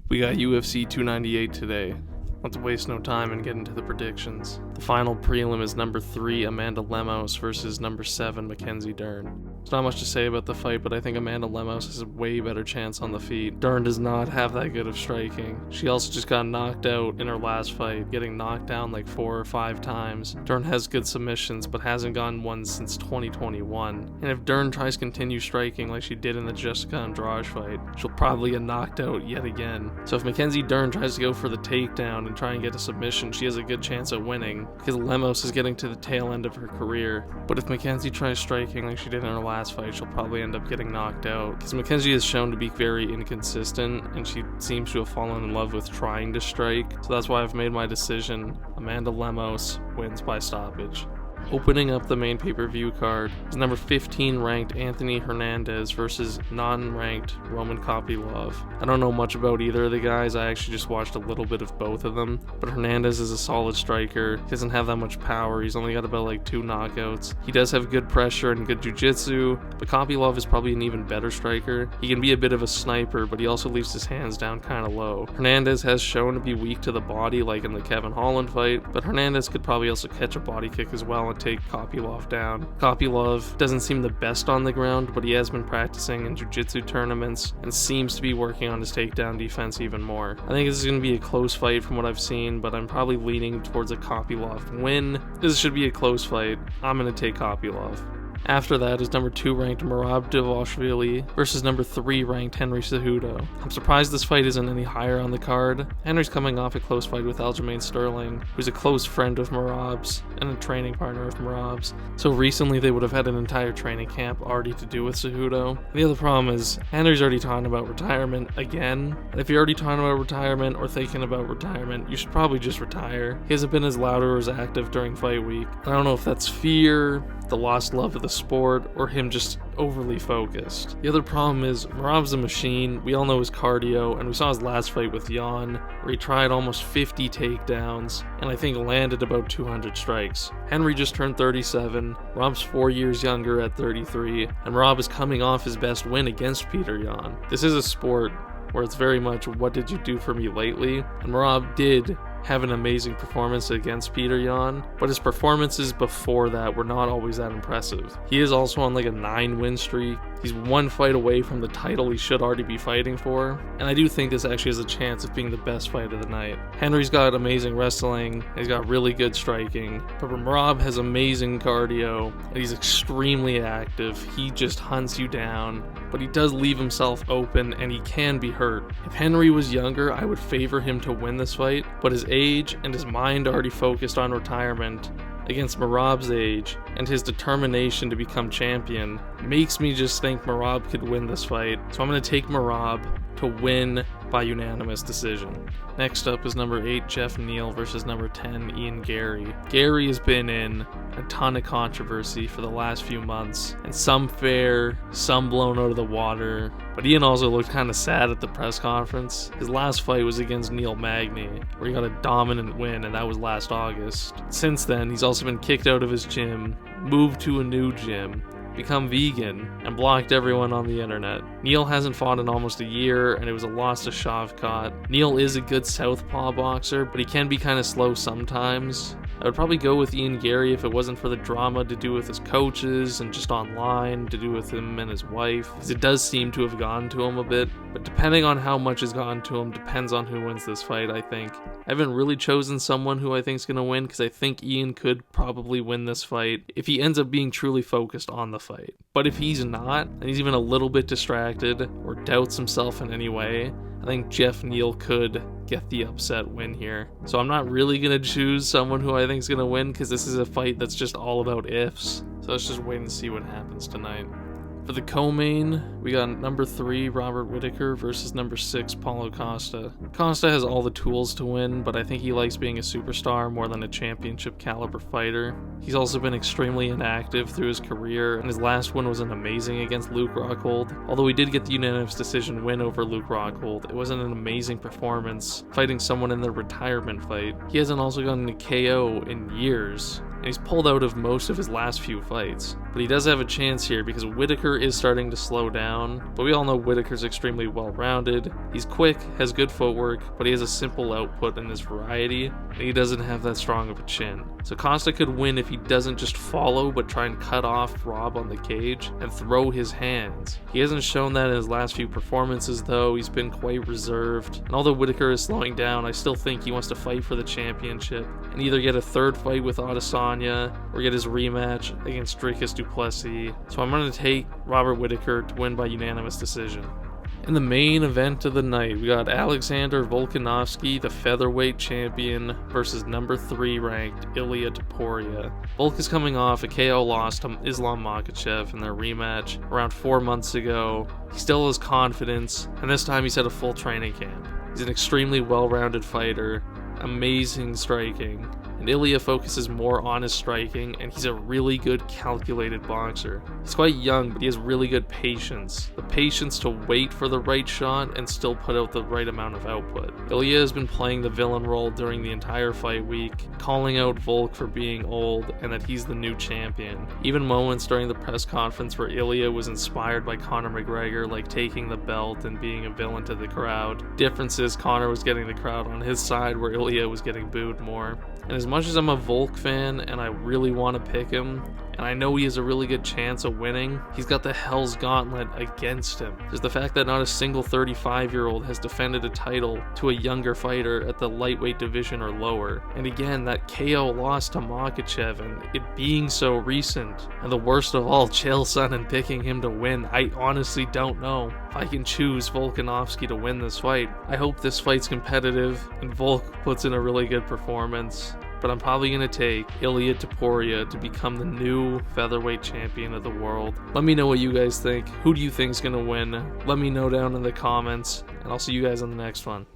We got UFC 298 today. Let's waste no time and get into the predictions. The final prelim is number 3 Amanda Lemos versus number 7 Mackenzie Dern. There's not much to say about the fight, but I think Amanda Lemos has a way better chance on the feet. Dern does not have that good of striking. She also just got knocked out in her last fight, getting knocked down like 4 or 5 times. Dern has good submissions, but hasn't gotten one since 2021. And if Dern tries to continue striking like she did in the Jessica Andrade fight, she'll probably get knocked out yet again. So if Mackenzie Dern tries to go for the takedown and try and get a submission, she has a good chance at winning, because Lemos is getting to the tail end of her career. But if Mackenzie tries striking like she did in her last fight, she'll probably end up getting knocked out, because Mackenzie is shown to be very inconsistent, and she seems to have fallen in love with trying to strike. So that's why I've made my decision. Amanda Lemos wins by stoppage. Opening up the main pay-per-view card is number 15 ranked Anthony Hernandez versus non-ranked Roman Kopylov. I don't know much about either of the guys. I actually just watched a little bit of both of them, but Hernandez is a solid striker. He doesn't have that much power. He's only got about like 2 knockouts. He does have good pressure and good jiu-jitsu, but Kopylov is probably an even better striker. He can be a bit of a sniper, but he also leaves his hands down kind of low. Hernandez has shown to be weak to the body, like in the Kevin Holland fight, but Hernandez could probably also catch a body kick as well and take Kopylov down. Kopylov doesn't seem the best on the ground, but he has been practicing in jiu-jitsu tournaments and seems to be working on his takedown defense even more. I think this is going to be a close fight from what I've seen, but I'm probably leaning towards a Kopylov win. This should be a close fight. I'm going to take Kopylov. After that is number 2 ranked Merab Dvalishvili versus number 3 ranked Henry Cejudo. I'm surprised this fight isn't any higher on the card. Henry's coming off a close fight with Aljamain Sterling, who's a close friend of Merab's and a training partner of Merab's. So recently they would have had an entire training camp already to do with Cejudo. The other problem is Henry's already talking about retirement again. And if you're already talking about retirement or thinking about retirement, you should probably just retire. He hasn't been as loud or as active during fight week. I don't know if that's fear, the lost love of the sport, or him just overly focused. The other problem is Merab's a machine. We all know his cardio, and we saw his last fight with Jan, where he tried almost 50 takedowns, and I think landed about 200 strikes. Henry just turned 37, Merab's 4 years younger at 33, and Merab is coming off his best win against Peter Yan. This is a sport where it's very much, what did you do for me lately? And Merab did have an amazing performance against Peter Yan, but his performances before that were not always that impressive. He is also on like a 9-win streak. He's 1 fight away from the title he should already be fighting for, and I do think this actually has a chance of being the best fight of the night. Henry's got amazing wrestling, he's got really good striking, but Merab has amazing cardio, and he's extremely active. He just hunts you down, but he does leave himself open, and he can be hurt. If Henry was younger, I would favor him to win this fight, but his age and his mind already focused on retirement against Merab's age and his determination to become champion makes me just think Merab could win this fight. So I'm going to take Merab to win by unanimous decision. Next up is number 8 Jeff Neal versus number 10 Ian Gary. Gary has been in a ton of controversy for the last few months, and some fair, some blown out of the water, but Ian also looked kind of sad at the press conference. His last fight was against Neil Magny, where he got a dominant win, and that was last August. Since then, he's also been kicked out of his gym, moved to a new gym, become vegan, and blocked everyone on the internet. Neil hasn't fought in almost a year, and it was a loss to Shavkat. Neil is a good southpaw boxer, but he can be kind of slow sometimes. I would probably go with Ian Gary if it wasn't for the drama to do with his coaches and just online to do with him and his wife, because it does seem to have gone to him a bit, but depending on how much has gone to him depends on who wins this fight, I think. I haven't really chosen someone who I think is going to win, because I think Ian could probably win this fight if he ends up being truly focused on the fight. But if he's not, and he's even a little bit distracted or doubts himself in any way, I think Jeff Neal could get the upset win here. So I'm not really going to choose someone who I think is going to win, because this is a fight that's just all about ifs. So let's just wait and see what happens tonight. For the co-main, we got number 3 Robert Whittaker versus number 6 Paulo Costa. Costa has all the tools to win, but I think he likes being a superstar more than a championship caliber fighter. He's also been extremely inactive through his career, and his last win was amazing against Luke Rockhold. Although he did get the unanimous decision win over Luke Rockhold, it wasn't an amazing performance fighting someone in their retirement fight. He hasn't also gotten a KO in years, and he's pulled out of most of his last few fights. but he does have a chance here because Whitaker is starting to slow down, but we all know Whitaker's extremely well-rounded. He's quick, has good footwork, but he has a simple output in his variety, and he doesn't have that strong of a chin. So Costa could win if he doesn't just follow, but try and cut off Rob on the cage and throw his hands. He hasn't shown that in his last few performances though. He's been quite reserved, and although Whitaker is slowing down, I still think he wants to fight for the championship and either get a third fight with Adesanya or get his rematch against Dricus du Plessis. So I'm going to take Robert Whitaker to win by unanimous decision. In the main event of the night, we got Alexander Volkanovski, the featherweight champion, versus number 3 ranked Ilia Topuria. Volk is coming off a KO loss to Islam Makhachev in their rematch around 4 months ago. He still has confidence, and this time he's had a full training camp. He's an extremely well-rounded fighter, amazing striking, and Ilia focuses more on his striking, and he's a really good calculated boxer. He's quite young, but he has really good patience. The patience to wait for the right shot and still put out the right amount of output. Ilia has been playing the villain role during the entire fight week, calling out Volk for being old and that he's the new champion. Even moments during the press conference where Ilia was inspired by Conor McGregor, like taking the belt and being a villain to the crowd. Difference is Conor was getting the crowd on his side where Ilia was getting booed more. And as much as I'm a Volk fan and I really want to pick him, and I know he has a really good chance of winning, he's got the Hell's Gauntlet against him. There's the fact that not a single 35-year-old has defended a title to a younger fighter at the lightweight division or lower. And again, that KO loss to Makhachev and it being so recent. And the worst of all, Chael Sonnen picking him to win. I honestly don't know if I can choose Volkanovski to win this fight. I hope this fight's competitive and Volk puts in a really good performance. But I'm probably going to take Ilia Topuria to become the new featherweight champion of the world. Let me know what you guys think. Who do you think is going to win? Let me know down in the comments, and I'll see you guys on the next one.